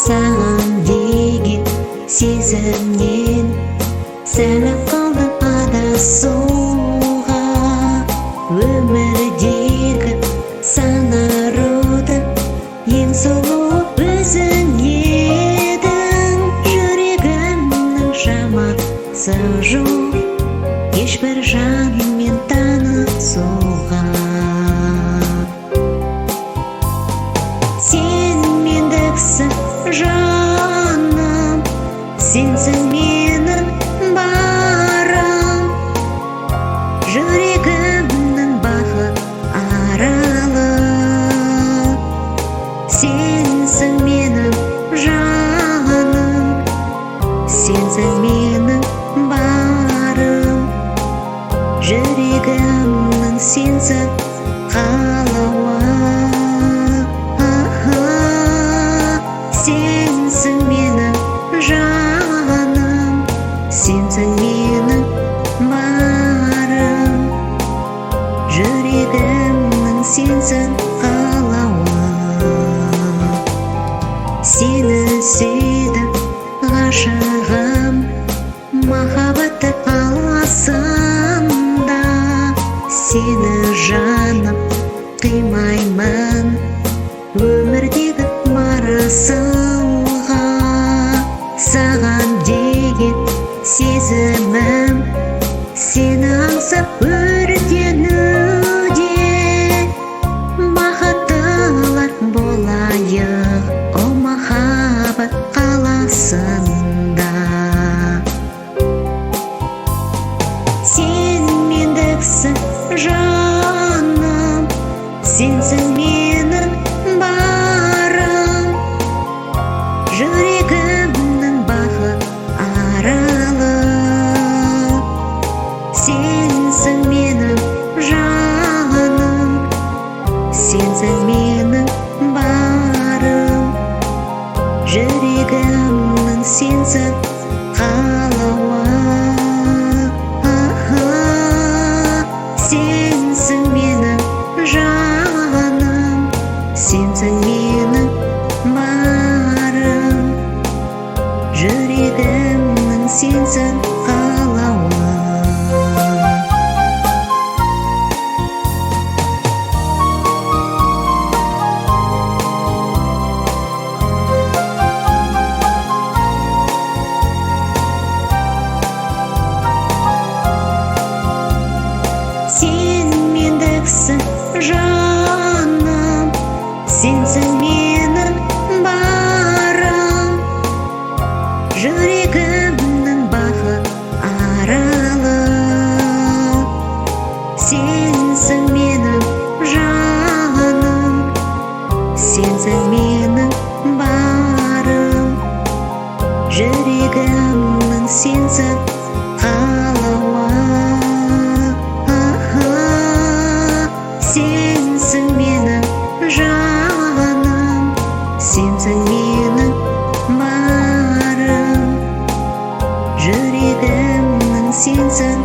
саған деген сезімнен сәл-ақ қалдым адасуға. Өмірдегі сан арудың ең сұлуы өзің едің. Жүрегімнің шамасы жоқ ешбір жанмен танысуға. Сен мендіксің жаным, сенсің менің барым. Жүрегімнің бақыт аралы, сенсің менің жаным, сенсің менің барым. Жүрегімнің сенсің қалауы. Сенсің менің жаным, сенсің менің барым. Жүрегімнің сенсің қалауы. Сені сүйдім ғашығым, махаббатты аласында. Сені жаным қимаймын өмірдегі марасыңға. Саған деген сезімім сені аңсап өртенуде. Бақыттылар болайық о махаббат қаласында. Сен мендіксің жаным, сенсің менің барым. Жүрегімнің бақыт аралы, сенсің менің жаным, сенсің менің барым. Жүрегімнің сенсің қалауы. Сенсің менің жаным, сенсің менің барым. Жүрегімнің сенсің қалауы. Сен мендіксің жаным, сенсің менің барым. Жүрегімнің бақыт аралы, сенсің менің жаным, сенсің менің барым. Жүрегімнің сенсің қалауы. Сенсің менің жаным, сенсің менің барым. Жүрегімнің сенсің